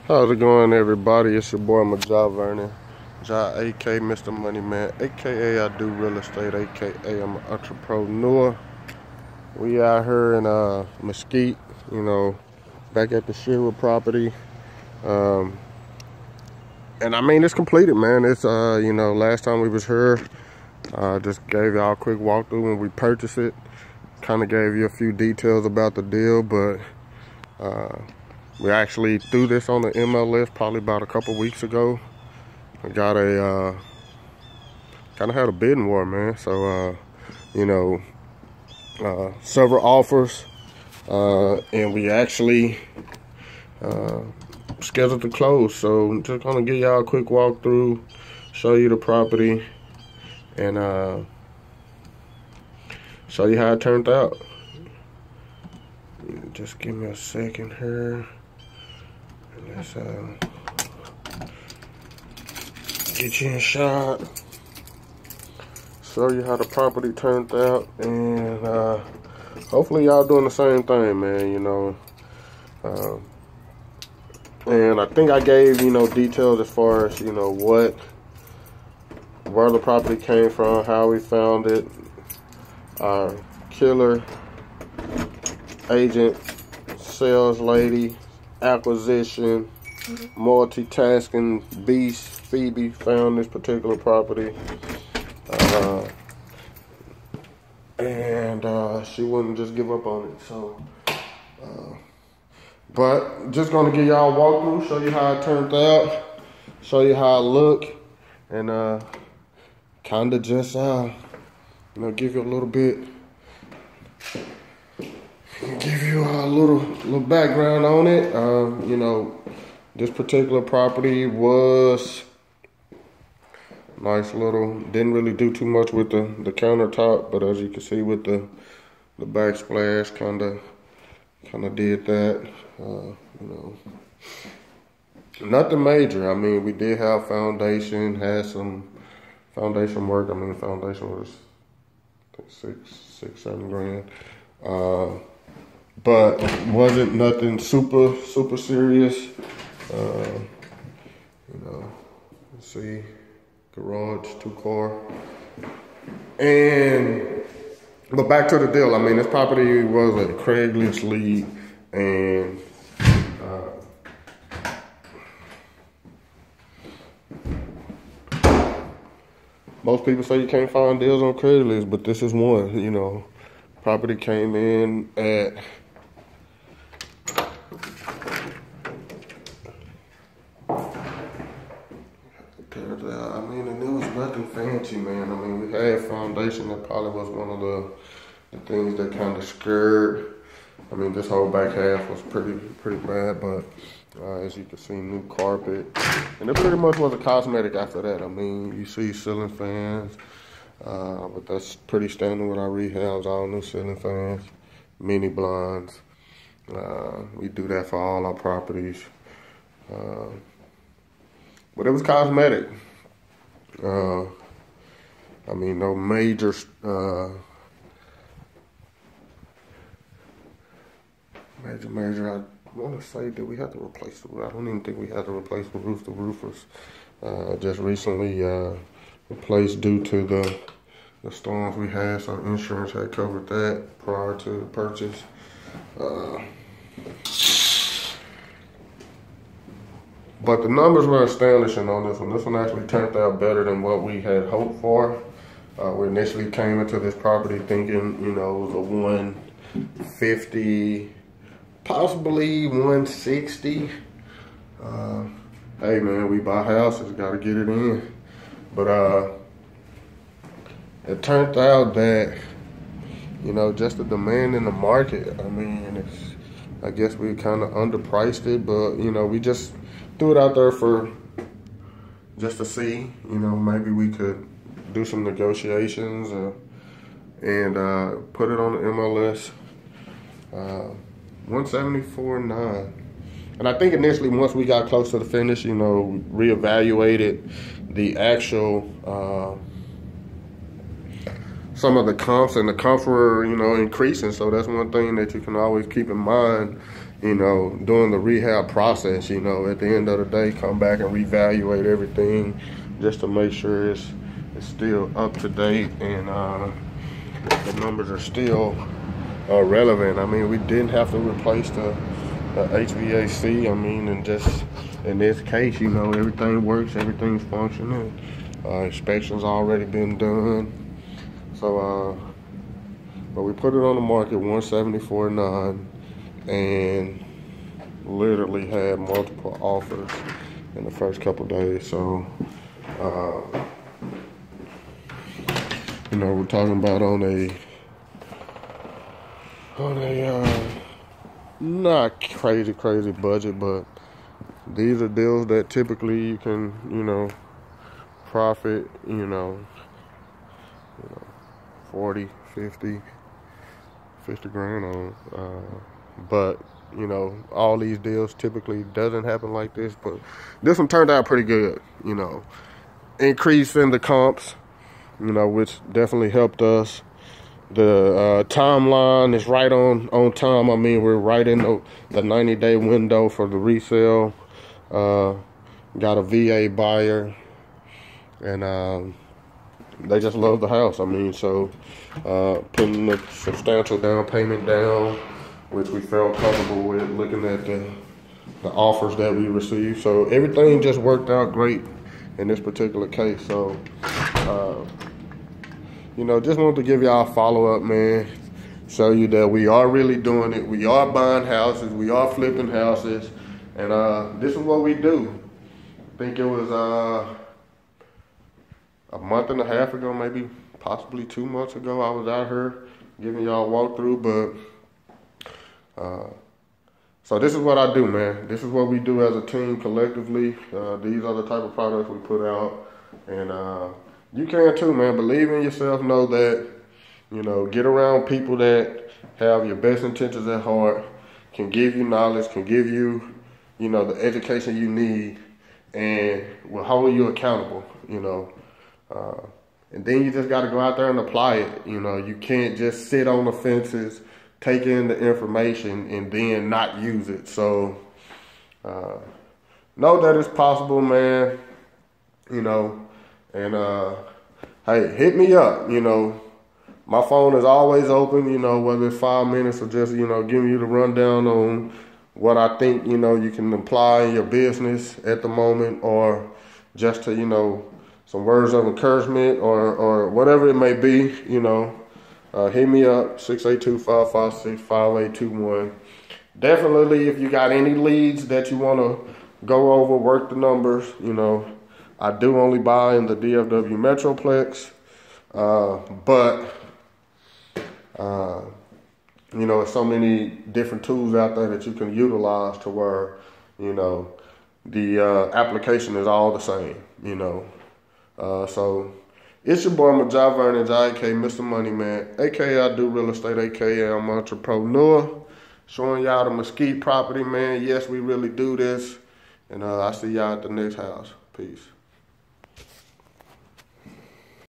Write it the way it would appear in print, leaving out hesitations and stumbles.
How's it going, everybody? It's your boy Majah Vernon, Jai, aka Mr. Money Man, aka I do real estate, aka I'm an entrepreneur. We out here in Mesquite, back at the Shearer property. And I mean, it's completed, man. It's last time we was here, just gave y'all a quick walkthrough when we purchased it. Kind of gave you a few details about the deal, but we actually threw this on the MLS probably about a couple weeks ago. I got a kind of had a bidding war, man. So several offers, and we actually scheduled to close. So I'm just gonna give y'all a quick walkthrough, show you the property, and show you how it turned out. Just give me a second here. Let's get you in shot, show you how the property turned out, and hopefully y'all doing the same thing, man. And I think I gave details as far as where the property came from, how we found it, our killer agent, sales lady, acquisition, multitasking beast Phoebe found this particular property, and she wouldn't just give up on it. So but just gonna give y'all a walkthrough, show you how it turned out, show you how it look, and kind of just give you a little bit, give you a little background on it. This particular property was nice little, didn't really do too much with the countertop, but as you can see with the backsplash, kind of did that. Nothing major. I mean, we did have foundation, had some foundation work. I mean, the foundation was I think $6-7 grand. But wasn't nothing super serious. Let's see, garage, 2-car. But back to the deal. I mean, this property was a Craigslist lead, and most people say you can't find deals on Craigslist, but this is one. Property came in at and it was nothing fancy, man. I mean, we had foundation. That probably was one of the things that kind of scared. I mean, this whole back half was pretty bad, but as you can see, new carpet, and it pretty much was a cosmetic after that. I mean, you see ceiling fans, but that's pretty standard with our rehabs. All new ceiling fans, mini blinds. We do that for all our properties, but it was cosmetic. I mean, no major major. I want to say that we had to replace the roof. I don't even think we had to replace the roof. The roof was just recently replaced due to the storms we had, so insurance had covered that prior to the purchase. But the numbers were astonishing on this one. This one actually turned out better than what we had hoped for. We initially came into this property thinking, it was a 150, possibly 160. Hey man, we buy houses, gotta get it in. But it turned out that, just the demand in the market. I mean, I guess we kind of underpriced it, but we just threw it out there for just to see, maybe we could do some negotiations and put it on the MLS. 174.9. And I think initially, once we got close to the finish, reevaluated the actual some of the comps, and the comps were increasing. So that's one thing that you can always keep in mind. during the rehab process, at the end of the day, come back and reevaluate everything just to make sure it's still up to date and the numbers are still relevant. I mean, we didn't have to replace the HVAC. I mean, and just in this case, everything works, everything's functioning. Inspections already been done. So, but we put it on the market $174.9 and literally had multiple offers in the first couple days. So, we're talking about on a not crazy budget, but these are deals that typically you can, profit, 40, 50 grand on. But, all these deals typically doesn't happen like this, but this one turned out pretty good, increase in the comps, which definitely helped us. The timeline is right on time. I mean, we're right in the 90-day window for the resale. Got a VA buyer, and they just love the house. I mean, so putting a substantial down payment down, which we felt comfortable with, looking at the offers that we received. So everything just worked out great in this particular case. So, just wanted to give y'all a follow-up, man. Show you that we are really doing it. We are buying houses. We are flipping houses. And this is what we do. I think it was a month and a half ago, maybe possibly 2 months ago, I was out here giving y'all a walkthrough. But so this is what I do, man. This is what we do as a team collectively. These are the type of products we put out. And you can too, man. Believe in yourself. Know that, get around people that have your best intentions at heart, can give you knowledge, can give you, the education you need, and will hold you accountable, and then you just got to go out there and apply it. You can't just sit on the fences, take in the information, and then not use it. So know that it's possible, man, and hey, hit me up, my phone is always open, whether it's 5 minutes or just, giving you the rundown on what I think, you can apply in your business at the moment, or just to, some words of encouragement or whatever it may be, hit me up, 682-556-5821. Definitely, if you got any leads that you want to go over, work the numbers, I do only buy in the DFW Metroplex, but there's so many different tools out there that you can utilize to where, the application is all the same, So it's your boy, Majai Vernon, J.A.K., Mr. Money Man, a.k.a. I do real estate, a.k.a. I'm an entrepreneur, showing y'all the Mesquite property, man. Yes, we really do this, and I see y'all at the next house. Peace.